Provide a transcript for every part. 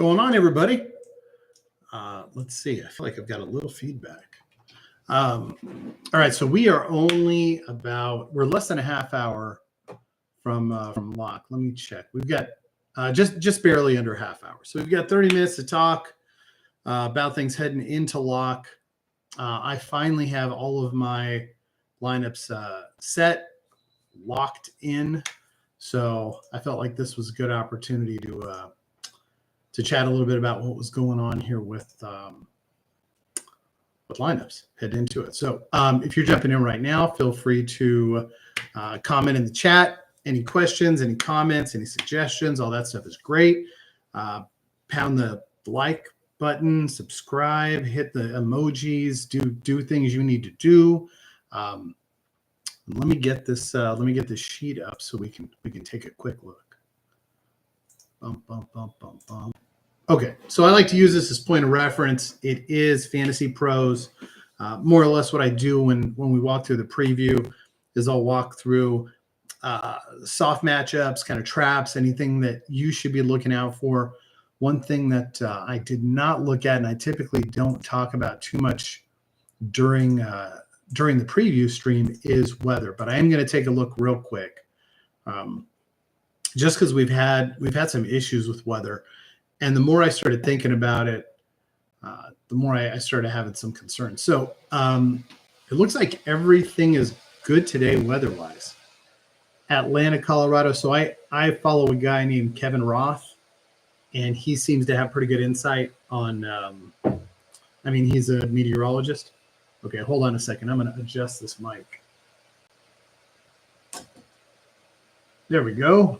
going on, everybody? Let's see. I feel like I've got a little feedback. All right, so we are only we're less than a half hour from lock. Let me check. We've got just barely under a half hour. So we've got 30 minutes to talk about things heading into lock. I finally have all of my lineups set, locked in. So I felt like this was a good opportunity to chat a little bit about what was going on here with lineups, head into it. So if you're jumping in right now, feel free to comment in the chat. Any questions, any comments, any suggestions, all that stuff is great. Pound the like button, subscribe, hit the emojis, do things you need to do. Let me get this sheet up so we can take a quick look. Bum, bum, bum, bum, bum. Okay, so I like to use this as point of reference. It is Fantasy Pros. More or less what I do when we walk through the preview is I'll walk through soft matchups, kind of traps, anything that you should be looking out for. One thing that I did not look at, and I typically don't talk about too much during the preview stream, is weather. But I am going to take a look real quick, just because we've had some issues with weather. And the more I started thinking about it, the more I started having some concerns. So it looks like everything is good today weather-wise. Atlanta, Colorado. So I follow a guy named Kevin Roth, and he seems to have pretty good insight on he's a meteorologist. Okay, hold on a second. I'm going to adjust this mic. There we go.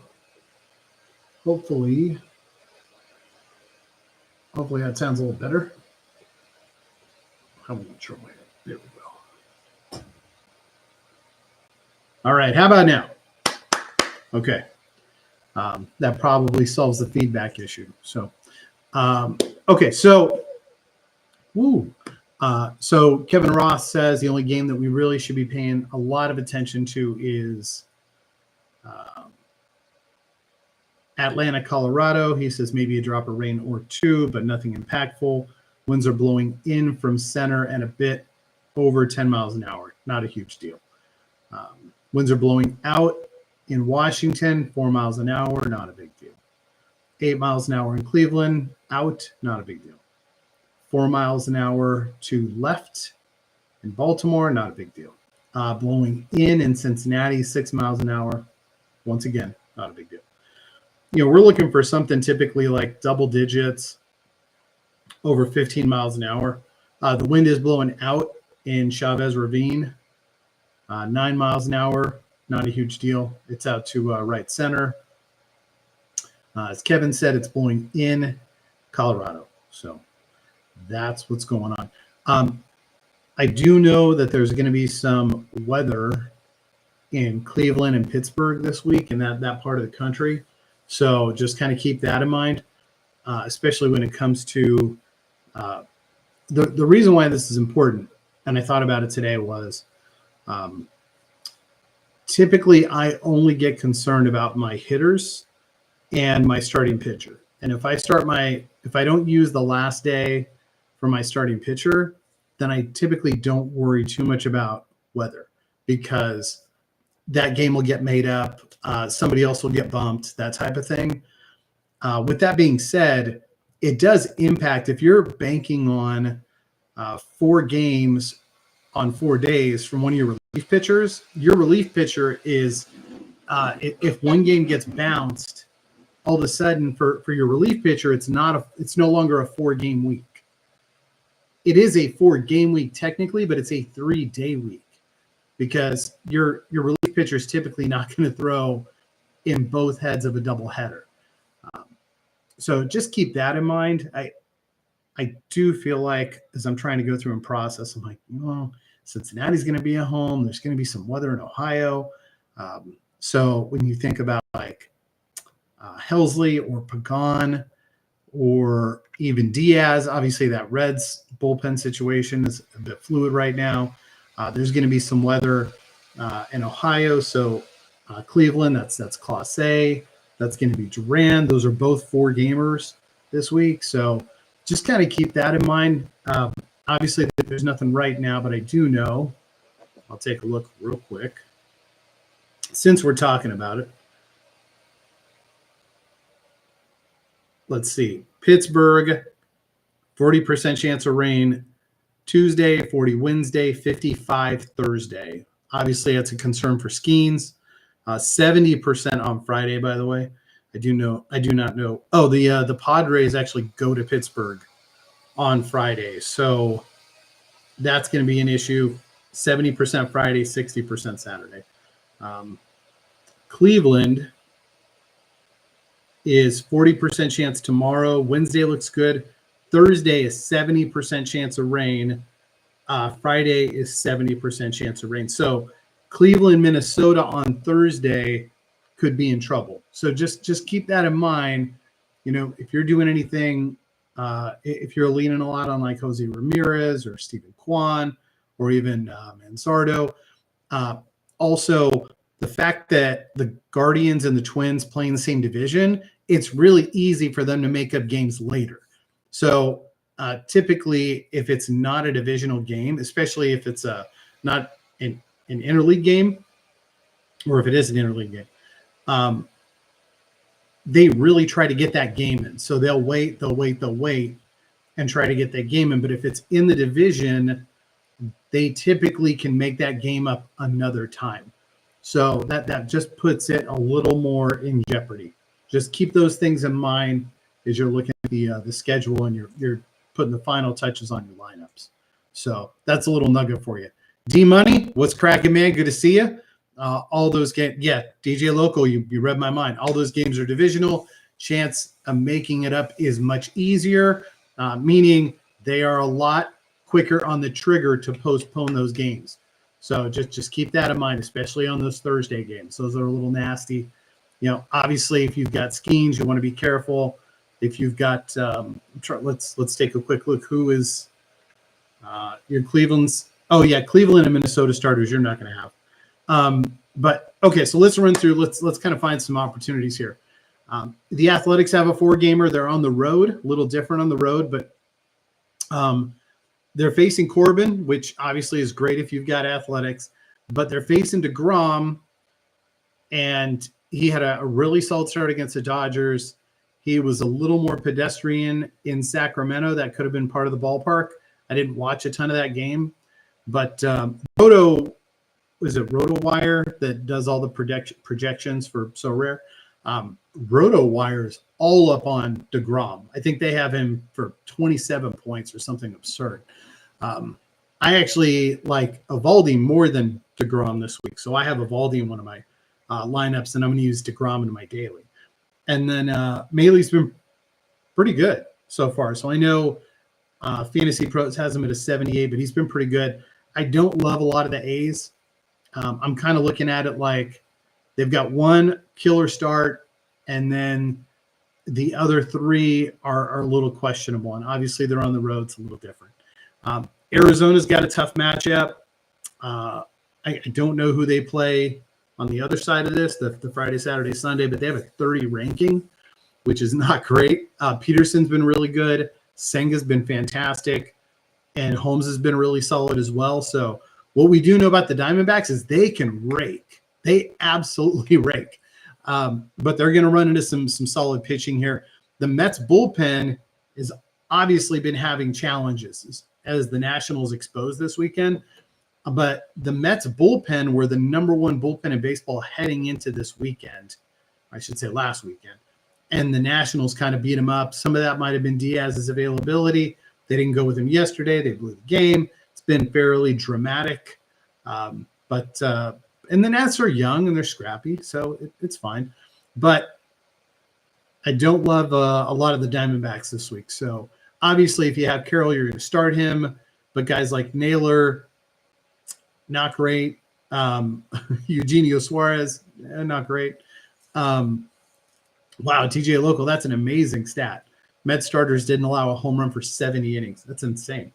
Hopefully that sounds a little better. How am I going to turn my head? There we go. All right, how about now? Okay. That probably solves the feedback issue. So, okay, so, so Kevin Ross says the only game that we really should be paying a lot of attention to is Atlanta, Colorado. He says maybe a drop of rain or two, but nothing impactful. Winds are blowing in from center and a bit over 10 miles an hour. Not a huge deal. Winds are blowing out in Washington, 4 miles an hour. Not a big deal. 8 miles an hour in Cleveland, out. Not a big deal. 4 miles an hour to left in Baltimore. Not a big deal. Blowing in Cincinnati, 6 miles an hour. Once again, not a big deal. We're looking for something typically like double digits, over 15 miles an hour. The wind is blowing out in Chavez Ravine, 9 miles an hour. Not a huge deal. It's out to right center. As Kevin said, it's blowing in Colorado. So that's what's going on. I do know that there's going to be some weather in Cleveland and Pittsburgh this week in that part of the country. So just kind of keep that in mind, especially when it comes to the reason why this is important, and I thought about it today, was typically I only get concerned about my hitters and my starting pitcher. And if I don't use the last day for my starting pitcher, then I typically don't worry too much about weather, because that game will get made up. Somebody else will get bumped, that type of thing. With that being said, it does impact if you're banking on 4 games on 4 days from one of your relief pitchers. Your relief pitcher is, if one game gets bounced, all of a sudden for your relief pitcher, it's no longer a 4-game week. It is a 4-game week technically, but it's a 3-day week, because your relief pitcher is typically not going to throw in both heads of a doubleheader. So just keep that in mind. I do feel like, as I'm trying to go through and process, I'm like, Cincinnati's going to be at home. There's going to be some weather in Ohio. So when you think about like Helsley or Pagan or even Diaz, obviously that Reds bullpen situation is a bit fluid right now. There's going to be some weather in Ohio. So Cleveland, that's Class A. That's going to be Duran. Those are both 4-gamers. this week. So just kind of keep that in mind. Obviously, there's nothing right now, but I do know. I'll take a look real quick. Since we're talking about it, let's see. Pittsburgh, 40% chance of rain Tuesday, 40 Wednesday, 55 Thursday. Obviously, that's a concern for Skeens. 70% on Friday, by the way. I do not know. Oh, the Padres actually go to Pittsburgh on Friday. So that's going to be an issue. 70% Friday, 60% Saturday. Cleveland is 40% chance tomorrow. Wednesday looks good. Thursday is 70% chance of rain. Friday is 70% chance of rain. So Cleveland, Minnesota on Thursday could be in trouble. So just keep that in mind. You know, if you're doing anything, if you're leaning a lot on like Jose Ramirez or Stephen Kwan or even Manzardo. Also, the fact that the Guardians and the Twins play in the same division, it's really easy for them to make up games later. So typically, if it's not a divisional game, especially if it's not an interleague game, or if it is an interleague game, they really try to get that game in. So they'll wait, and try to get that game in. But if it's in the division, they typically can make that game up another time. So that just puts it a little more in jeopardy. Just keep those things in mind as you're looking at the schedule and you're putting the final touches on your lineups. So that's a little nugget for you. D Money, what's cracking, man? Good to see you. All those games, yeah, DJ Local, you read my mind. All those games are divisional. Chance of making it up is much easier, meaning they are a lot quicker on the trigger to postpone those games. So just keep that in mind, especially on those Thursday games. Those are a little nasty. You know, obviously, if you've got Skeens, you want to be careful. If you've got, let's take a quick look. Who is your Cleveland's? Oh yeah, Cleveland and Minnesota starters. You're not going to have. But okay, so let's run through. Let's kind of find some opportunities here. The Athletics have a 4-gamer. They're on the road, a little different on the road, but they're facing Corbin, which obviously is great if you've got Athletics, but they're facing DeGrom, and he had a really solid start against the Dodgers. He was a little more pedestrian in Sacramento. That could have been part of the ballpark. I didn't watch a ton of that game, but RotoWire that does all the projections for Sorare. RotoWire's all up on DeGrom. I think they have him for 27 points or something absurd. I actually like Evaldi more than DeGrom this week. So I have Evaldi in one of my lineups, and I'm going to use DeGrom in my daily. And then Maley's been pretty good so far. So I know Fantasy Pros has him at a 78, but he's been pretty good. I don't love a lot of the A's. I'm kind of looking at it like they've got one killer start, and then the other 3 are a little questionable. And obviously they're on the road. It's a little different. Arizona's got a tough matchup. I don't know who they play on the other side of this, the Friday, Saturday, Sunday, but they have a 30 ranking, which is not great. Peterson's been really good. Senga's been fantastic. And Holmes has been really solid as well. So what we do know about the Diamondbacks is they can rake. They absolutely rake. But they're going to run into some solid pitching here. The Mets bullpen has obviously been having challenges as the Nationals exposed this weekend. But the Mets bullpen were the number 1 bullpen in baseball heading into this weekend. I should say last weekend. And the Nationals kind of beat them up. Some of that might have been Diaz's availability. They didn't go with him yesterday. They blew the game. It's been fairly dramatic. And the Nats are young and they're scrappy, so it's fine. But I don't love a lot of the Diamondbacks this week. So obviously, if you have Carroll, you're going to start him. But guys like Naylor, not great. Eugenio Suarez, not great. Wow, TJ Local, that's an amazing stat. Met starters didn't allow a home run for 70 innings. That's insane.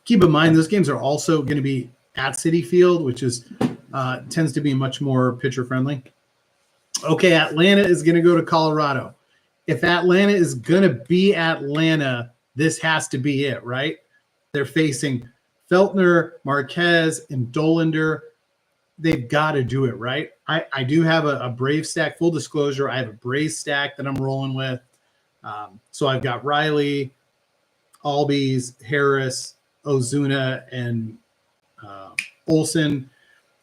Keep in mind, those games are also going to be at Citi Field, which is tends to be much more pitcher friendly. Okay, Atlanta is going to go to Colorado. If Atlanta is going to be Atlanta, this has to be it, right? They're facing Feltner, Marquez, and Dollander. They've got to do it, right? I do have a Brave stack. Full disclosure, I have a Brave stack that I'm rolling with. So I've got Riley, Albies, Harris, Ozuna, and Olson.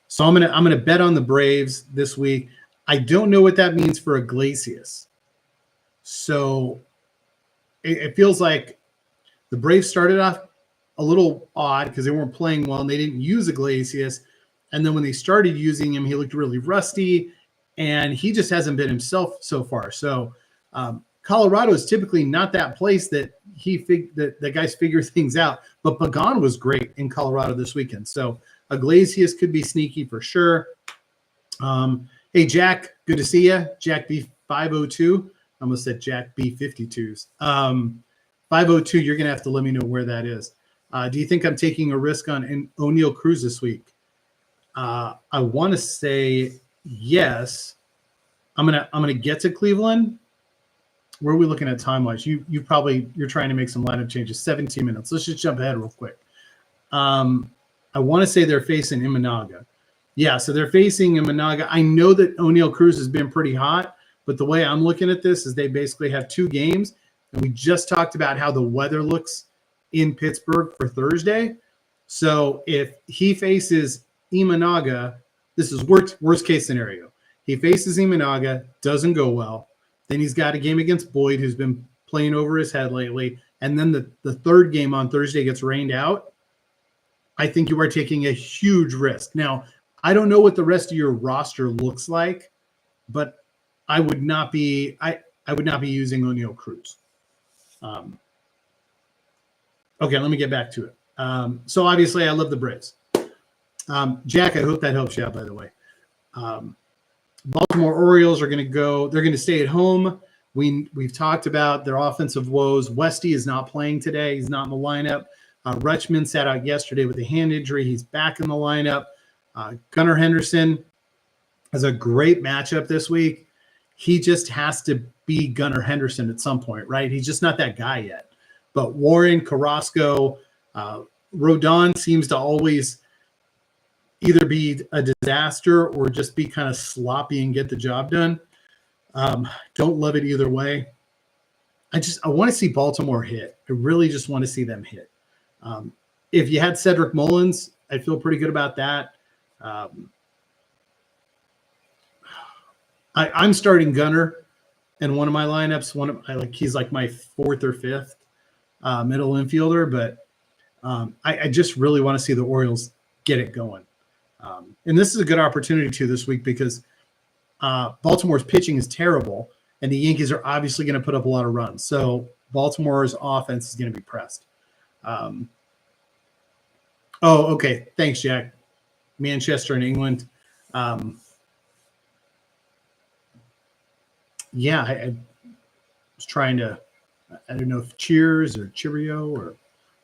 So I'm gonna bet on the Braves this week. I don't know what that means for Iglesias. So it feels like the Braves started off a little odd because they weren't playing well and they didn't use Iglesias. And then when they started using him, he looked really rusty, and he just hasn't been himself so far. So Colorado is typically not that place that that guys figure things out. But Pagan was great in Colorado this weekend. So Iglesias could be sneaky for sure. Hey, Jack, good to see you. Jack B502. I almost said Jack B52s. 502, you're going to have to let me know where that is. Do you think I'm taking a risk on O'Neal Cruz this week? I want to say yes. I'm gonna get to Cleveland. Where are we looking at time wise? You're trying to make some lineup changes. 17 minutes. Let's just jump ahead real quick. I want to say they're facing Imanaga. Yeah, so they're facing Imanaga. I know that O'Neal Cruz has been pretty hot, but the way I'm looking at this is they basically have 2 games, and we just talked about how the weather looks in Pittsburgh for Thursday. So if he faces Imanaga, this is worst case scenario. He faces Imanaga, doesn't go well. Then he's got a game against Boyd, who's been playing over his head lately. And then the third game on Thursday gets rained out. I think you are taking a huge risk. Now, I don't know what the rest of your roster looks like, but I would not be using O'Neal Cruz. Okay, let me get back to it. So obviously I love the Braves. Jack, I hope that helps you out, by the way. Baltimore Orioles are going to go. They're going to stay at home. We've talked about their offensive woes. Westy is not playing today. He's not in the lineup. Rutschman sat out yesterday with a hand injury. He's back in the lineup. Gunnar Henderson has a great matchup this week. He just has to be Gunnar Henderson at some point, right? He's just not that guy yet. But Warren, Carrasco, Rodon seems to always either be a disaster or just be kind of sloppy and get the job done. Don't love it either way. I want to see Baltimore hit. I really just want to see them hit. If you had Cedric Mullins, I feel pretty good about that. I'm starting Gunnar in one of my lineups. He's like my 4th or 5th middle infielder, but I just really want to see the Orioles get it going. And this is a good opportunity too this week because Baltimore's pitching is terrible, and the Yankees are obviously going to put up a lot of runs. So Baltimore's offense is going to be pressed. Okay. Thanks, Jack. Manchester and England. Yeah, I was trying to, I don't know if cheers or cheerio or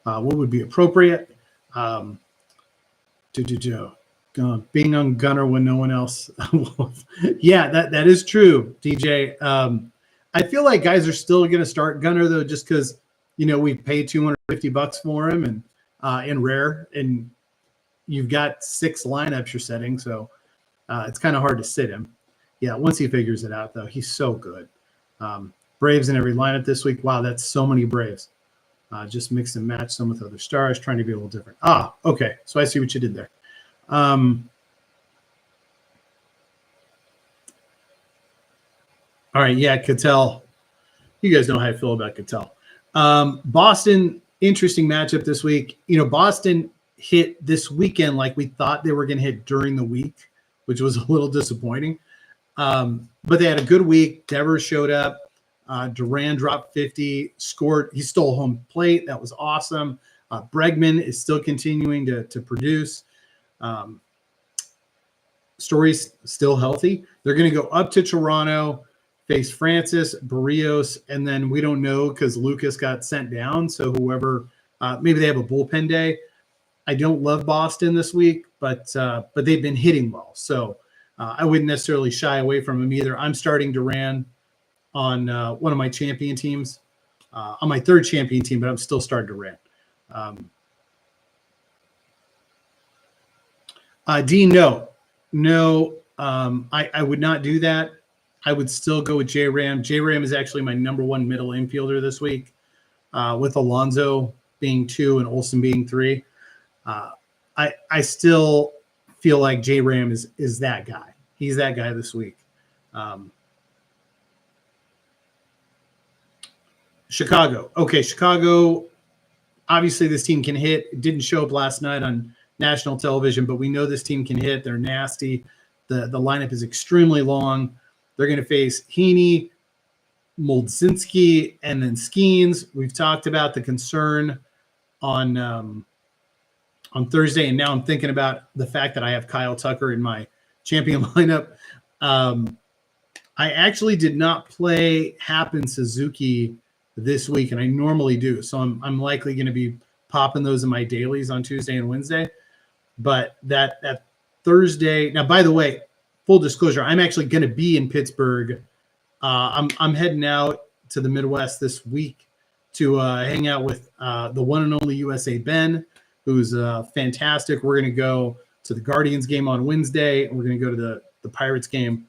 what would be appropriate. Being on Gunner when no one else. Yeah, that is true, DJ. I feel like guys are still going to start Gunner though, just because we paid $250 for him and in rare, and you've got 6 lineups you're setting, so it's kind of hard to sit him. Yeah, once he figures it out though, he's so good. Braves in every lineup this week. Wow, that's so many Braves. Just mix and match some with other stars, trying to be a little different. Okay, so I see what you did there. All right, yeah, Cattell. You guys know how I feel about Cattell. Boston, interesting matchup this week. Boston hit this weekend like we thought they were going to hit during the week, which was a little disappointing. But they had a good week. Devers showed up. Duran dropped 50, scored. He stole home plate. That was awesome. Bregman is still continuing to produce. Story's still healthy. They're going to go up to Toronto, face Francis, Barrios, and then we don't know because Lucas got sent down. So whoever, maybe they have a bullpen day. I don't love Boston this week, but they've been hitting well. So I wouldn't necessarily shy away from him either. I'm starting Duran on one of my champion teams, on my third champion team, but I'm still starting Duran. Dean, no, I would not do that. I would still go with J-Ram. J-Ram is actually my number one middle infielder this week, with Alonso being 2 and Olsen being 3. I still feel like J-Ram is that guy. He's that guy this week. Chicago. Okay, Chicago, obviously this team can hit. It didn't show up last night on national television, but we know this team can hit. They're nasty. The lineup is extremely long. They're going to face Heaney, Moldzinski, and then Skeens. We've talked about the concern on Thursday, and now I'm thinking about the fact that I have Kyle Tucker in my champion lineup. I actually did not play Happen Suzuki this week, and I normally do, so I'm likely going to be popping those in my dailies on Tuesday and Wednesday. But that Thursday, now, by the way, full disclosure, I'm actually going to be in Pittsburgh. I'm heading out to the Midwest this week to hang out with the one and only USA Ben, who's fantastic. We're going to go to the Guardians game on Wednesday, and we're going to go to the Pirates game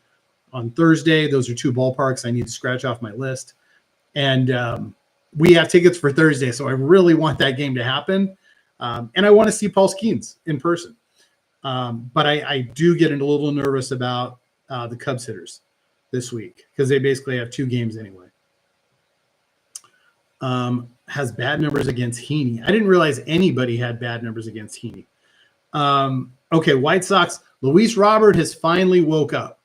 on Thursday. Those are 2 ballparks I need to scratch off my list. And we have tickets for Thursday, so I really want that game to happen. And I want to see Paul Skeens in person. But I do get a little nervous about the Cubs hitters this week because they basically have 2 games anyway. Has bad numbers against Heaney. I didn't realize anybody had bad numbers against Heaney. Okay, White Sox. Luis Robert has finally woke up.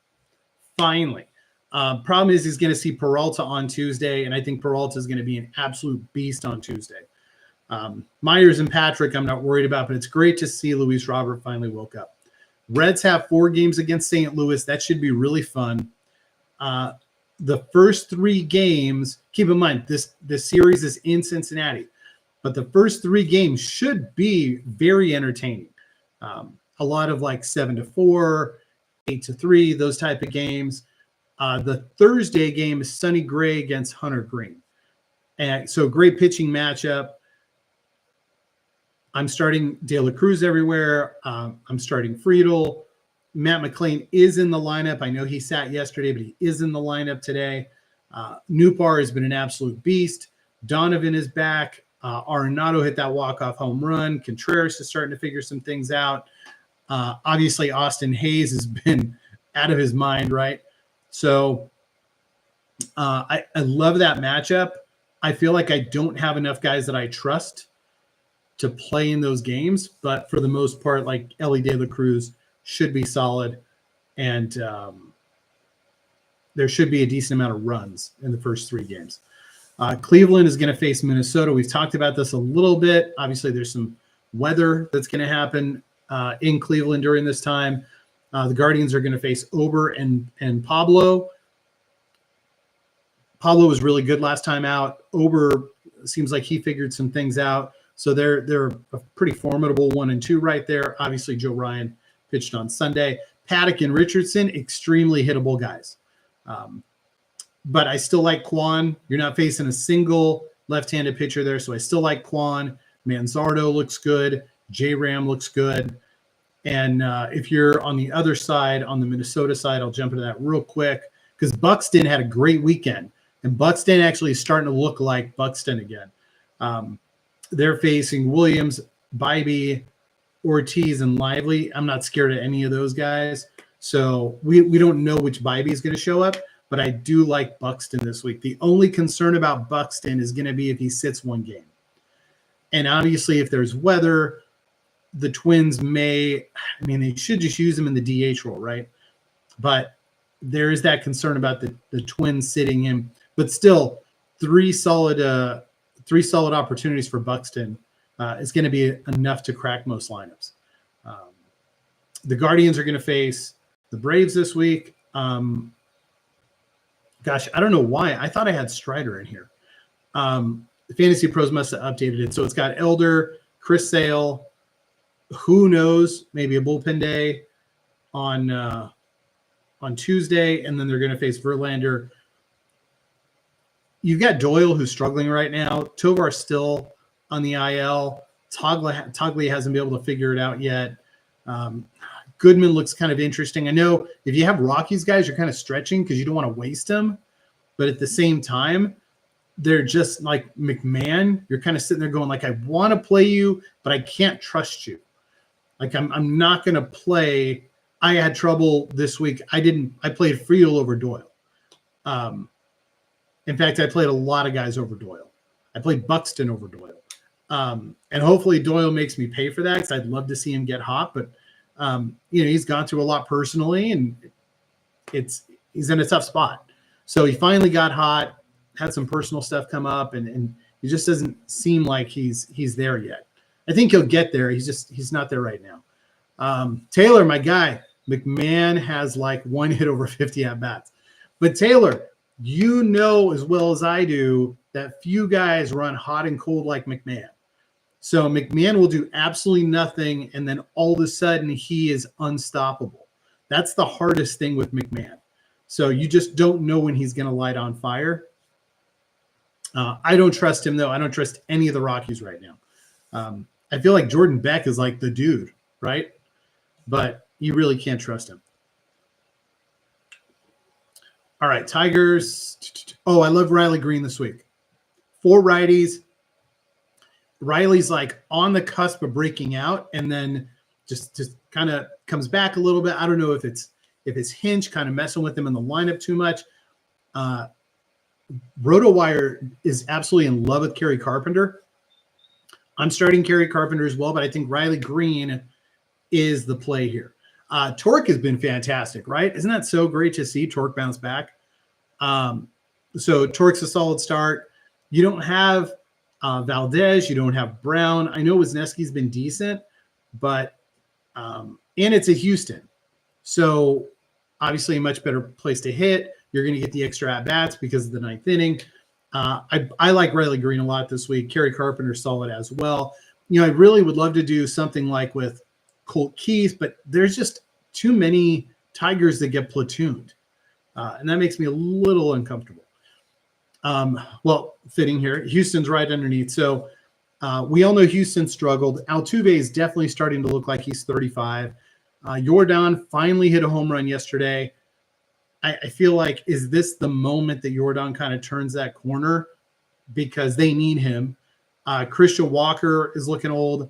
Finally. Problem is he's going to see Peralta on Tuesday, and I think Peralta is going to be an absolute beast on Tuesday. Myers and Patrick I'm not worried about, but it's great to see Luis Robert finally woke up. Reds have 4 games against St. Louis. That should be really fun. The first 3 games, keep in mind, this series is in Cincinnati, but the first 3 games should be very entertaining. A lot of like 7-4, 8-3, those type of games. The Thursday game is Sonny Gray against Hunter Green. And so great pitching matchup. I'm starting De La Cruz everywhere. I'm starting Friedel. Matt McClain is in the lineup. I know he sat yesterday, but he is in the lineup today. Newpar has been an absolute beast. Donovan is back. Arenado hit that walk-off home run. Contreras is starting to figure some things out. Obviously, Austin Hayes has been out of his mind, right? So I love that matchup. I feel like I don't have enough guys that I trust to play in those games, but for the most part, like Ellie De La Cruz should be solid, and there should be a decent amount of runs in the first 3 games. Cleveland is going to face Minnesota. We've talked about this a little bit. Obviously, there's some weather that's going to happen in Cleveland during this time. The Guardians are going to face Ober and Pablo. Pablo was really good last time out. Ober seems like he figured some things out. So they're a pretty formidable 1 and 2 right there. Obviously, Joe Ryan pitched on Sunday. Paddock and Richardson, extremely hittable guys. But I still like Kwan. You're not facing a single left-handed pitcher there, so I still like Kwan. Manzardo looks good. J-Ram looks good. And if you're on the other side, on the Minnesota side, I'll jump into that real quick because Buxton had a great weekend. And Buxton actually is starting to look like Buxton again. They're facing Williams, Bybee, Ortiz, and Lively. I'm not scared of any of those guys. So we don't know which Bybee is going to show up, but I do like Buxton this week. The only concern about Buxton is going to be if he sits 1 game. And obviously, if there's weather, the Twins they should just use him in the DH role, right? But there is that concern about the Twins sitting him. But still, 3 solid opportunities for Buxton is going to be enough to crack most lineups. The Guardians are going to face the Braves this week. Gosh, I don't know why. I thought I had Strider in here. The Fantasy Pros must have updated it. So it's got Elder, Chris Sale. Who knows? Maybe a bullpen day on on Tuesday, and then they're going to face Verlander. You've got Doyle, who's struggling right now. Tovar's still on the IL. Togley hasn't been able to figure it out yet. Goodman looks kind of interesting. I know if you have Rockies guys, you're kind of stretching because you don't want to waste them. But at the same time, they're just like McMahon. You're kind of sitting there going like, I want to play you, but I can't trust you. Like I'm not going to play. I had trouble this week. I played Friedel over Doyle. In fact, I played a lot of guys over Doyle. I played Buxton over Doyle. And hopefully Doyle makes me pay for that because I'd love to see him get hot. But, he's gone through a lot personally, and he's in a tough spot. So he finally got hot, had some personal stuff come up, and he just doesn't seem like he's there yet. I think he'll get there. He's not there right now. Taylor, my guy, McMahon has like one hit over 50 at-bats. But Taylor, you know as well as I do that few guys run hot and cold like McMahon. So McMahon will do absolutely nothing, and then all of a sudden he is unstoppable. That's the hardest thing with McMahon. So you just don't know when he's going to light on fire. I don't trust him, though. I don't trust any of the Rockies right now. I feel like Jordan Beck is like the dude, right? But you really can't trust him. All right, Tigers. Oh, I love Riley Green this week. 4 righties. Riley's like on the cusp of breaking out, and then just kind of comes back a little bit. I don't know if it's Hinch kind of messing with him in the lineup too much. RotoWire is absolutely in love with Kerry Carpenter. I'm starting Kerry Carpenter as well, but I think Riley Green is the play here. Torque has been fantastic, right? Isn't that so great to see Torque bounce back? So Torque's a solid start. You don't have Valdez. You don't have Brown. I know Wisniewski's been decent, but and it's at Houston. So obviously a much better place to hit. You're going to get the extra at-bats because of the 9th inning. I like Riley Green a lot this week. Kerry Carpenter solid as well. I really would love to do something like with Colt Keith, but there's just too many Tigers that get platooned. And that makes me a little uncomfortable. Well, fitting here. Houston's right underneath. So we all know Houston struggled. Altuve is definitely starting to look like he's 35. Yordan finally hit a home run yesterday. I feel like, is this the moment that Yordan kind of turns that corner? Because they need him. Christian Walker is looking old.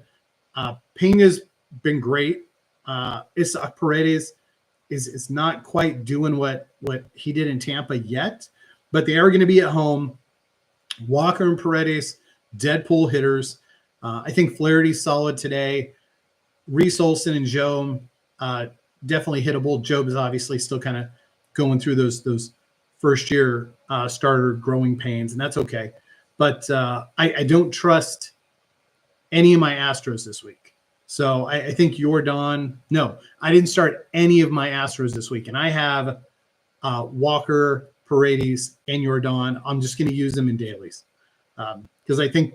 Pena's been great. Isaac Paredes is not quite doing what he did in Tampa yet, but they are going to be at home. Walker and Paredes, Deadpool hitters. I think Flaherty's solid today. Reese Olson and Joe definitely hittable. Job is obviously still kind of going through those first year starter growing pains, and that's okay. But I don't trust any of my Astros this week. So I think Yordan. No, I didn't start any of my Astros this week, and I have Walker, Paredes, and Yordan. I'm just going to use them in dailies because I think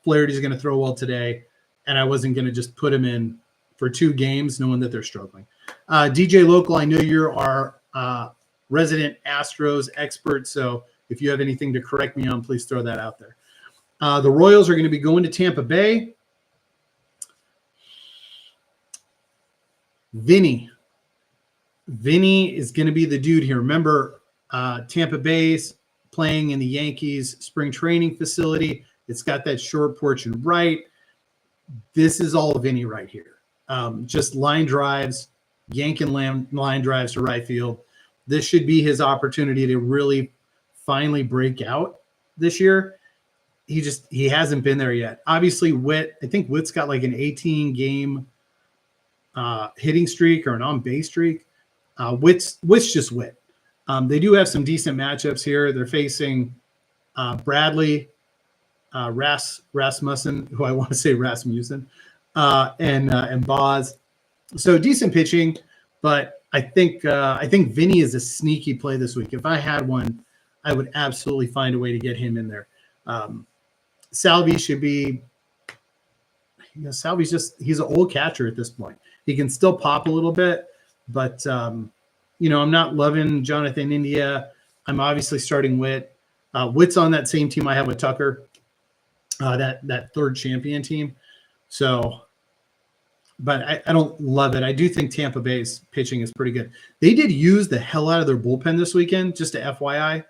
Flaherty's going to throw well today, and I wasn't going to just put him in for 2 games knowing that they're struggling. DJ Local, I know you're our resident Astros expert, so if you have anything to correct me on, please throw that out there. The Royals are going to be going to Tampa Bay. Vinny is going to be the dude here. Remember, Tampa Bay's playing in the Yankees spring training facility. It's got that short porch and right. This is all Vinny right here. Just line drives, yanking line drives to right field. This should be his opportunity to really finally break out this year. He hasn't been there yet. Obviously, Witt, I think Witt's got like an 18-game hitting streak or an on-base streak. Witt's just Witt. They do have some decent matchups here. They're facing Bradley, Rasmussen, who I want to say Rasmussen, and Boz. So decent pitching, but I think Vinny is a sneaky play this week. If I had one, I would absolutely find a way to get him in there. Salvi should be. Salvi's he's an old catcher at this point. He can still pop a little bit, but I'm not loving Jonathan India. I'm obviously starting Witt. Witt's on that same team I have with Tucker, that third champion team. So, but I don't love it. I do think Tampa Bay's pitching is pretty good. They did use the hell out of their bullpen this weekend, just to FYI.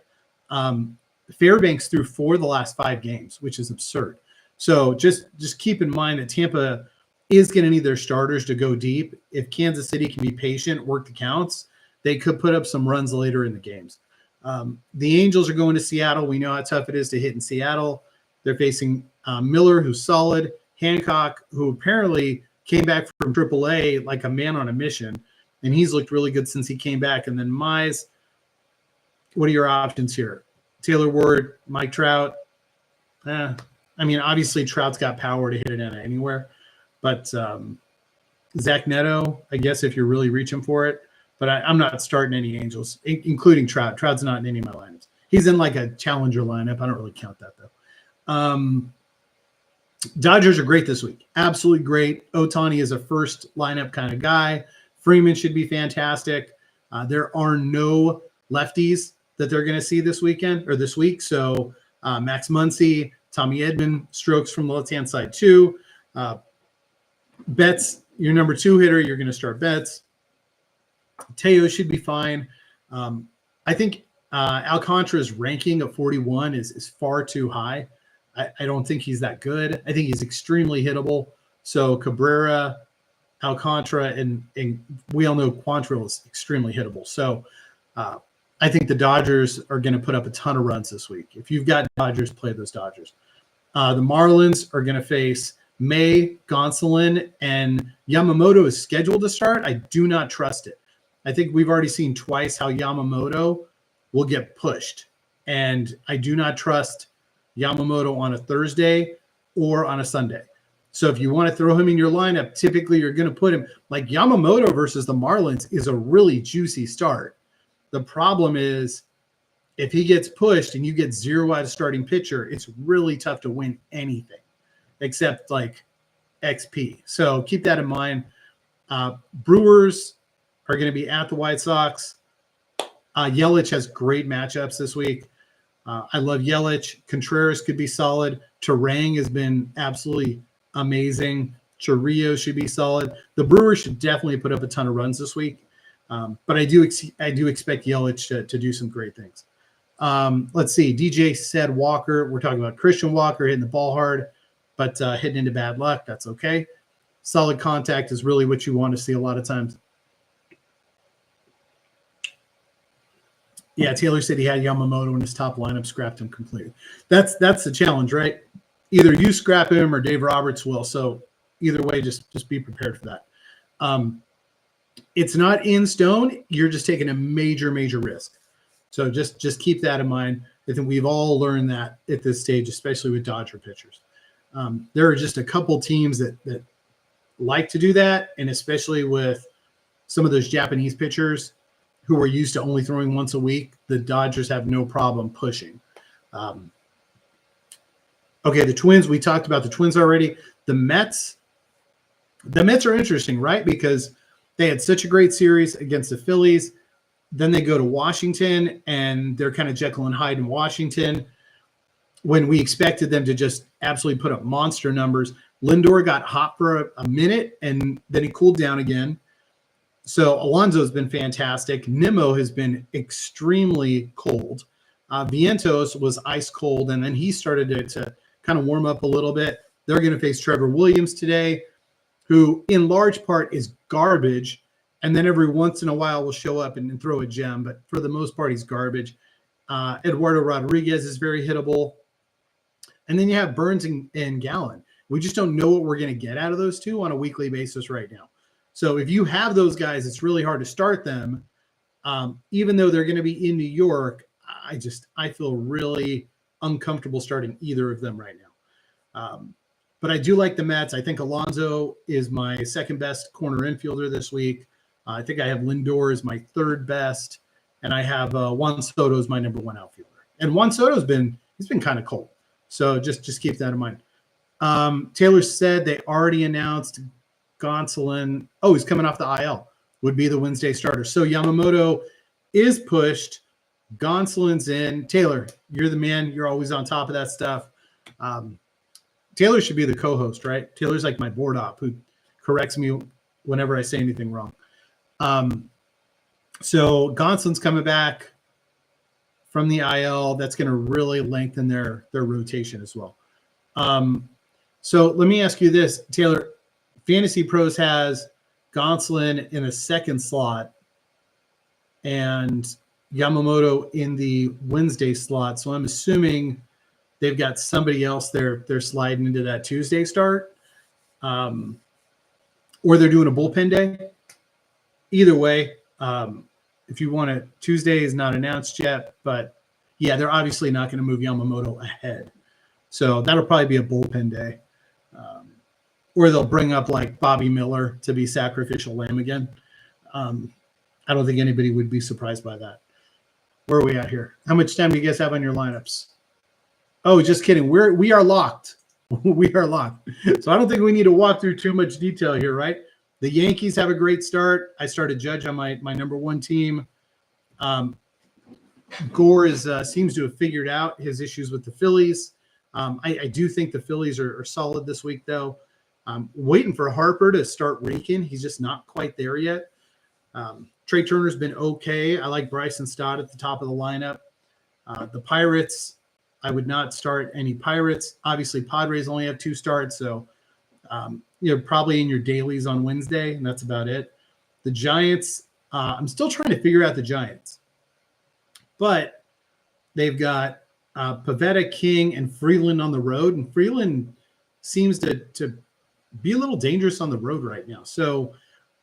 Fairbanks threw 4 of the last 5 games, which is absurd. So just keep in mind that Tampa is going to need their starters to go deep. If Kansas City can be patient, work the counts, they could put up some runs later in the games. The Angels are going to Seattle. We know how tough it is to hit in Seattle. They're facing Miller, who's solid, Hancock, who apparently came back from AAA like a man on a mission, and he's looked really good since he came back. And then Mize, what are your options here? Taylor Ward, Mike Trout. Obviously Trout's got power to hit it in anywhere, but Zach Neto, I guess if you're really reaching for it. But I'm not starting any Angels, including Trout. Trout's not in any of my lineups. He's in like a challenger lineup. I don't really count that though. Dodgers are great this week. Absolutely great. Ohtani is a first lineup kind of guy. Freeman should be fantastic. There are no lefties that they're going to see this week. So Max Muncy, Tommy Edman, strokes from the left-hand side too. Betts, your number 2 hitter, you're going to start Betts. Teo should be fine. I think Alcantara's ranking of 41 is far too high. I don't think he's that good. I think he's extremely hittable. So Cabrera, Alcantara, and we all know Quantrill is extremely hittable. So I think the Dodgers are going to put up a ton of runs this week. If you've got Dodgers, play those Dodgers. The Marlins are going to face May, Gonsolin, and Yamamoto is scheduled to start. I do not trust it. I think we've already seen twice how Yamamoto will get pushed. And I do not trust Yamamoto on a Thursday or on a Sunday. So if you want to throw him in your lineup, typically you're going to put him like Yamamoto versus the Marlins is a really juicy start. The problem is if he gets pushed and you get 0 out of starting pitcher, it's really tough to win anything except like XP. So keep that in mind. Brewers are going to be at the White Sox. Yelich has great matchups this week. I love Yelich. Contreras could be solid. Terang has been absolutely amazing. Chirinos should be solid. The Brewers should definitely put up a ton of runs this week. But I do expect Yelich to do some great things. Let's see. DJ said Walker. We're talking about Christian Walker hitting the ball hard, but hitting into bad luck. That's okay. Solid contact is really what you want to see a lot of times. Yeah, Taylor said he had Yamamoto in his top lineup, scrapped him completely. That's the challenge, right? Either you scrap him or Dave Roberts will. So either way, just be prepared for that. It's not in stone. You're just taking a major risk. So just keep that in mind. I think we've all learned that at this stage, especially with Dodger pitchers. There are just a couple teams that like to do that, and especially with some of those Japanese pitchers who are used to only throwing once a week, the Dodgers have no problem pushing. Okay, the Twins, we talked about the Twins already. The Mets are interesting, right? Because they had such a great series against the Phillies. Then they go to Washington, and they're kind of Jekyll and Hyde in Washington when we expected them to just absolutely put up monster numbers. Lindor got hot for a minute, and then he cooled down again. So Alonso's been fantastic. Nimmo has been extremely cold. Vientos was ice cold, and then he started to kind of warm up a little bit. They're going to face Trevor Williams today, who in large part is garbage, and then every once in a while will show up and throw a gem, but for the most part, he's garbage. Eduardo Rodriguez is very hittable. And then you have Burns and Gallen. We just don't know what we're going to get out of those two on a weekly basis right now. So if you have those guys, it's really hard to start them. Even though they're going to be in New York, I feel really uncomfortable starting either of them right now. But I do like the Mets. I think Alonso is my second best corner infielder this week. I think I have Lindor as my third best, and I have Juan Soto as my number 1 outfielder. And Juan Soto's been kind of cold, so just keep that in mind. Taylor said they already announced Gonsolin. Oh, he's coming off the IL. would be the Wednesday starter. So Yamamoto is pushed. Gonsolin's in. Taylor, you're the man. You're always on top of that stuff. Taylor should be the co-host, right? Taylor's like my board op who corrects me whenever I say anything wrong. So Gonsolin's coming back from the IL. That's going to really lengthen their rotation as well. So let me ask you this, Taylor. Fantasy Pros has Gonsolin in a second slot and Yamamoto in the Wednesday slot. So I'm assuming they've got somebody else they're sliding into that Tuesday start, or they're doing a bullpen day. Either way, if you want to, Tuesday is not announced yet, but yeah, they're obviously not going to move Yamamoto ahead. So that'll probably be a bullpen day. Or they'll bring up like Bobby Miller to be sacrificial lamb again. I don't think anybody would be surprised by that. Where are we at here? How much time do you guys have on your lineups? Oh, just kidding. We are locked. We are locked. So I don't think we need to walk through too much detail here, right? The Yankees have a great start. I started Judge on my number one team. Gore seems to have figured out his issues with the Phillies. I do think the Phillies are solid this week, though. I'm waiting for Harper to start raking. He's just not quite there yet. Trey Turner's been okay. I like Bryson Stott at the top of the lineup. The Pirates, I would not start any Pirates. Obviously, Padres only have 2 starts, so you're probably in your dailies on Wednesday, and that's about it. The Giants, I'm still trying to figure out the Giants. But they've got Pivetta, King, and Freeland on the road, and Freeland seems to be a little dangerous on the road right now. So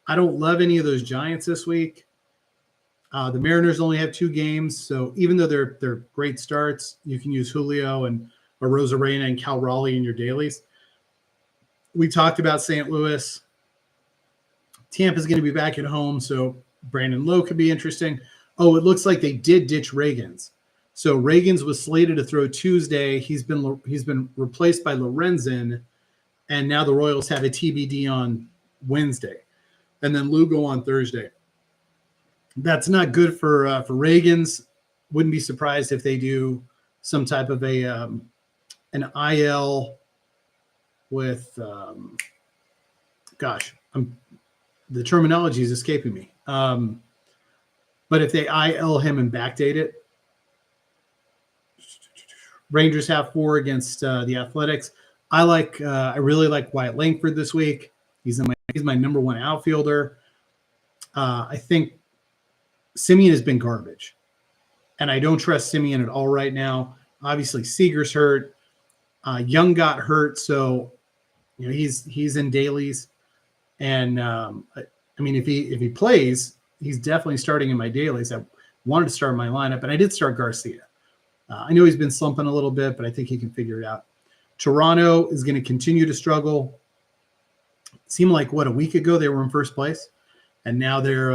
I don't love any of those Giants this week. The Mariners only have 2 games, so even though they're great starts, you can use Julio and Rosarena and Cal Raleigh in your dailies. We talked about St. Louis. Tampa's going to be back at home, so Brandon Lowe could be interesting. Oh, it looks like they did ditch Reagans. So Reagans was slated to throw Tuesday. He's been replaced by Lorenzen, and now the Royals have a TBD on Wednesday, and then Lugo on Thursday. That's not good for Reagans. Wouldn't be surprised if they do some type of an IL with the terminology is escaping me. But if they IL him and backdate it, Rangers have 4 against the Athletics. I really like Wyatt Langford this week. He's my number 1 outfielder. I think Simeon has been garbage, and I don't trust Simeon at all right now. Obviously, Seager's hurt. Young got hurt, so he's in dailies. And I mean, if he plays, he's definitely starting in my dailies. I wanted to start my lineup, and I did start Garcia. I know he's been slumping a little bit, but I think he can figure it out. Toronto is going to continue to struggle. It seemed like, a week ago they were in first place, and now they're,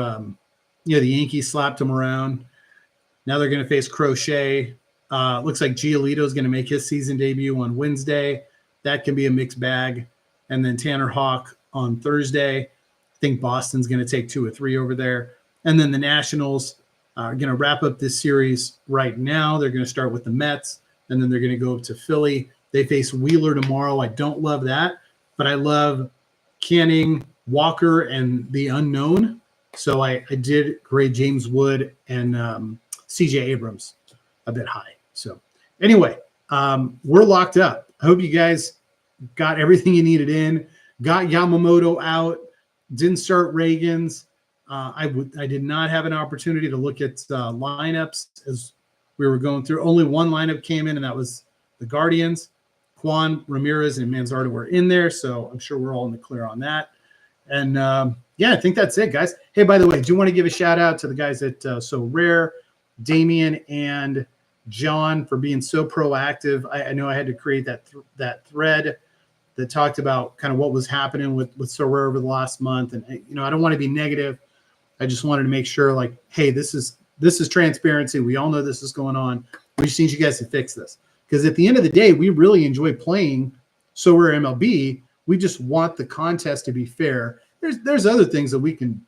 the Yankees slapped them around. Now they're going to face Crochet. Looks like Giolito is going to make his season debut on Wednesday. That can be a mixed bag. And then Tanner Houck on Thursday. I think Boston's going to take 2 or 3 over there. And then the Nationals are going to wrap up this series right now. They're going to start with the Mets, and then they're going to go up to Philly. They face Wheeler tomorrow. I don't love that, but I love Canning, Walker, and the unknown. So I did grade James Wood and CJ Abrams a bit high. So anyway, we're locked up. I hope you guys got everything you needed in, got Yamamoto out, didn't start Reagans. I did not have an opportunity to look at lineups as we were going through. Only one lineup came in, and that was the Guardians. Juan, Ramirez, and Manzardo were in there, so I'm sure we're all in the clear on that. And I think that's it, guys. Hey, by the way, I do want to give a shout out to the guys at Sorare, Damian and John, for being so proactive. I know I had to create that thread that talked about kind of what was happening with Sorare over the last month. And I don't want to be negative. I just wanted to make sure, like, hey, this is transparency. We all know this is going on. We just need you guys to fix this. Because at the end of the day, we really enjoy playing Sorare MLB. We just want the contest to be fair. There's other things that we can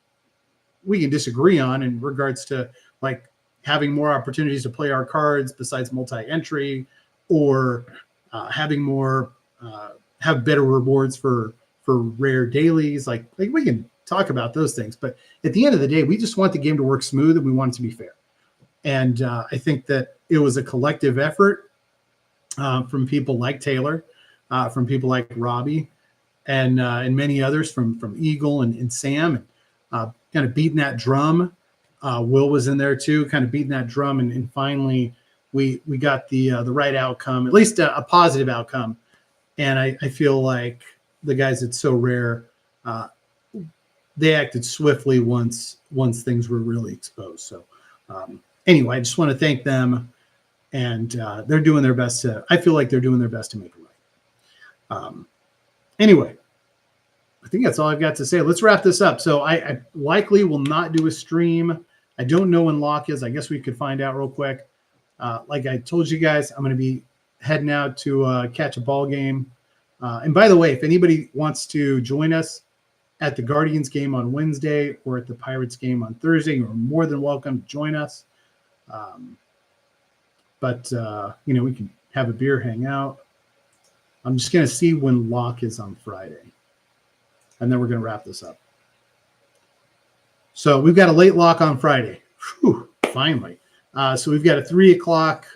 we can disagree on in regards to like having more opportunities to play our cards besides multi-entry, or having more have better rewards for rare dailies. Like we can talk about those things, but at the end of the day, we just want the game to work smooth and we want it to be fair. And I think that it was a collective effort from people like Taylor, from people like Robbie, and many others from Eagle and Sam, and kind of beating that drum. Will was in there too, kind of beating that drum, and finally we got the right outcome, at least a positive outcome. And I feel like the guys at So Rare, they acted swiftly once things were really exposed. So anyway, I just want to thank them, and they're doing their best to. I feel like they're doing their best to make it right. Anyway, I think that's all I've got to say. Let's wrap this up. So I likely will not do a stream. I don't know when lock is. I guess we could find out real quick. Like I told you guys, I'm going to be heading out to catch a ball game. And by the way, if anybody wants to join us at the Guardians game on Wednesday or at the Pirates game on Thursday, you're more than welcome to join us. But we can have a beer, hang out. I'm just going to see when lock is on Friday, and then we're going to wrap this up. So we've got a late lock on Friday. Whew, finally. So we've got a 3 o'clock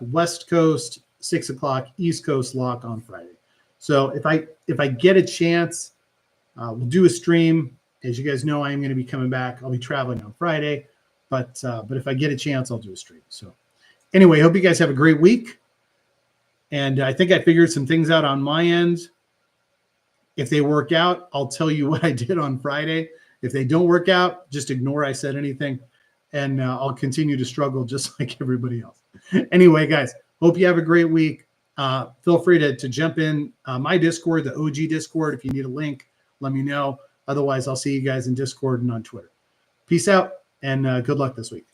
West Coast, 6 o'clock East Coast lock on Friday. So if I get a chance, we'll do a stream. As you guys know, I am going to be coming back. I'll be traveling on Friday, but if I get a chance, I'll do a stream. So anyway, hope you guys have a great week. And I think I figured some things out on my end. If they work out, I'll tell you what I did on Friday. If they don't work out, just ignore I said anything, and I'll continue to struggle just like everybody else. Anyway, guys, hope you have a great week. Feel free to jump in my Discord, the OG Discord. If you need a link, let me know. Otherwise, I'll see you guys in Discord and on Twitter. Peace out, and good luck this week.